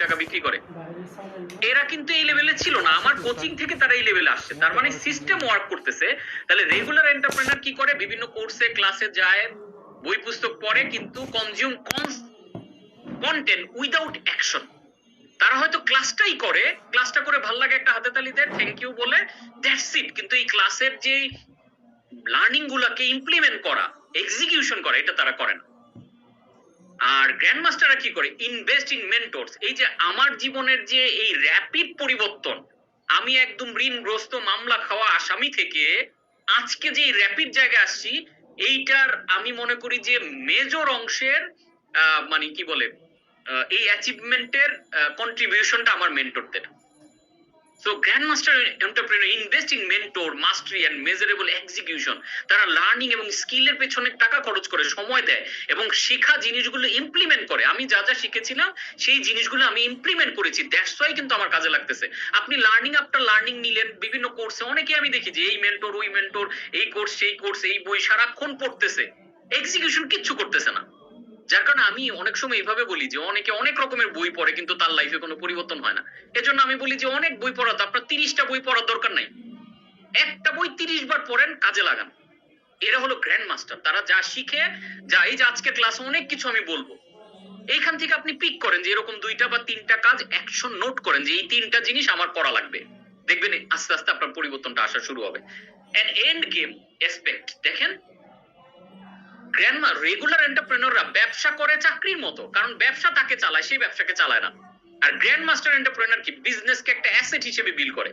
টাকা বিক্রি করে। এরা কিন্তু এই লেভেলে ছিল না, আমার কোচিং থেকে তারা এই লেভেলে আসছে। তার মানে সিস্টেম ওয়ার্ক করতেছে। তাহলে রেগুলার এন্টারপ্রেনার কি করে? বিভিন্ন কোর্সে ক্লাসে যায়, বই পুস্তক পড়ে, কিন্তু কনজিউম কন্টেন্ট উইদাউট অ্যাকশন। তারা হয়তো ক্লাসটাই করে, ক্লাসটা করে ভাল লাগে, একটা হাতে তালি দেয়, থ্যাংক ইউ বলে, দ্যাটস ইট। কিন্তু এই ক্লাসের যে লার্নিং গুলাকে ইমপ্লিমেন্ট করা, এক্সিকিউশন করা, এটা তারা করে না। আর গ্র্যান্ড মাস্টাররা কি করে? Invest in mentors. এই যে আমার জীবনের যে এই র্যাপিড পরিবর্তন, আমি একদম ঋণগ্রস্ত মামলা খাওয়া আসামি থেকে আজকে যে র্যাপিড জায়গায় আসছি, এইটার আমি মনে করি যে মেজর অংশের মানে কি বলে, এই অ্যাচিভমেন্টের কন্ট্রিবিউশনটা আমার মেন্টরদের। So Grandmaster Entrepreneur invest in mentor, mastery and measurable execution. তারা লার্নিং এবং স্কিলের পেছনে টাকা খরচ করে, সময় দেয় এবং শেখা জিনিসগুলো ইমপ্লিমেন্ট করে। আমি যা যা শিখেছিলাম সেই জিনিসগুলো আমি ইমপ্লিমেন্ট করেছি, দ্যাটস ওয়াই কিন্তু আমার কাজে লাগতেছে। আপনি লার্নিং আফটার লার্নিং নিলেন বিভিন্ন কোর্সে, অনেকে আমি দেখি যে এই মেন্টর ওই মেন্টর, এই কোর্স সেই কোর্স, এই বই সারাক্ষণ পড়তেছে, এক্সিকিউশন কিচ্ছু করতেছে না। যার কারণে আমি অনেক সময় এইভাবে বলি যে অনেকে অনেক রকমের বই পড়ে কিন্তু তার লাইফে কোনো পরিবর্তন হয় না। এজন্য আমি বলি যে অনেক বই পড়া তো, আপনার 30টা বই পড়ার দরকার নাই, একটা বই 30 বার পড়েন, কাজে লাগান। এরা হলো গ্র্যান্ড মাস্টার। তারা যা শিখে, যা এই যে আজকে ক্লাসে অনেক কিছু আমি বলবো, এইখান থেকে আপনি পিক করেন যে এরকম 2টা বা 3টা কাজ অ্যাকশন নোট করেন যে এই 3টা জিনিস আমার করা লাগবে, দেখবেন আস্তে আস্তে আপনার পরিবর্তনটা আসা শুরু হবে। এন্ড এন্ড গেম অ্যাসপেক্ট দেখেন, রেগুলার এন্টারপ্রেনাররা ব্যবসা করে চাকরির মতো, কারণ ব্যবসা তাকে চালায়, সেই ব্যবসাকে চালায় না। আর গ্র্যান্ড মাস্টার এন্টারপ্রেনার কি? বিজনেসকে একটা অ্যাসেট হিসেবে বিল করে,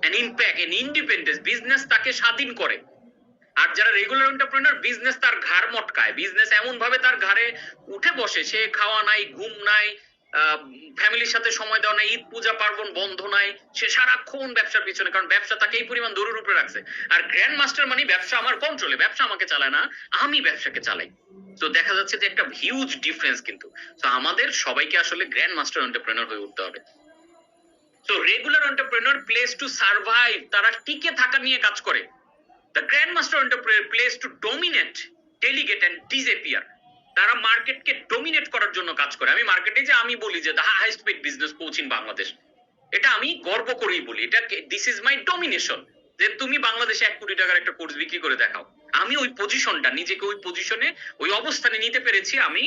N impact, N independence, business তাকে স্বাধীন করে। আর যারা রেগুলার এন্টারপ্রেনার, বিজনেস তার ঘাড় মটকায়, বিজনেস এমন ভাবে তার ঘাড়ে উঠে বসে, সে খাওয়া নাই, ঘুম নাই, ফ্যামিলির সাথে সময় দেওয়া নাই, ঈদ পূজা পার্বণ বন্ধ নাই, সে সারাক্ষণ ব্যবসার পিছনে, কারণ ব্যবসা তাকে এই পরিমাণ দৌড়ের উপরে রাখছে। আর গ্র্যান্ড মাস্টার মানে ব্যবসা আমার কন্ট্রোলে, ব্যবসা আমাকে চালায় না, আমি ব্যবসাকে চালাই। তো দেখা যাচ্ছে যে একটা হিউজ ডিফারেন্স কিন্তু। তো আমাদের সবাইকে আসলে গ্র্যান্ড মাস্টার এন্টারপ্রেনার হয়ে উঠতে হবে। তো regular entrepreneur place to survive, তারা টিকে থাকা নিয়ে কাজ করে। The Grandmaster Entrepreneur plays to dominate, delegate and disappear. তারা মার্কেটকে ডমিনেট করার জন্য কাজ করে। আমি মার্কেটে যে আমি বলি যে the highest paid business coach in Bangladesh, এটা আমি গর্ব করেই বলি, এটা দিস ইজ মাই ডমিনেশন। যে তুমি বাংলাদেশে 1 কোটি টাকার একটা কোর্স বিক্রি করে দেখাও, আমি ওই পজিশনটা, নিজেকে ওই পজিশনে, ওই অবস্থানে নিতে পেরেছি। আমি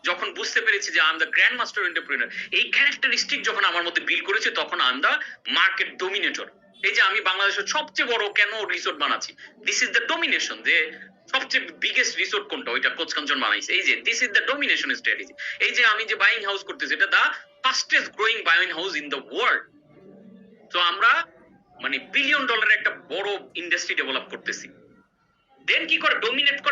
যখন বুঝতে পেরেছি যে I am the grand master entrepreneur, এই ক্যারেক্টারিস্টিক যখন আমার মধ্যে বিল্ড করেছে, তখন I am the market dominator. এই যে আমি বাংলাদেশের সবচেয়ে বড় কেন রিসোর্ট বানাচ্ছি, দিস ইজ দ্য ডোমিনেশন। যে সবচেয়ে বিগেস্ট রিসোর্ট কোনটা, ওইটা কোচ কাঞ্চন বানাইছে। এই যে this is the domination strategy. এই যে আমি যে বাইং হাউস করতেছি, এটা the fastest growing buying house in the world. তো আমরা মানে $1 বিলিয়ন একটা বড় ইন্ডাস্ট্রি ডেভেলপ করতেছি। দেন কি করে? ডোমিনেট করে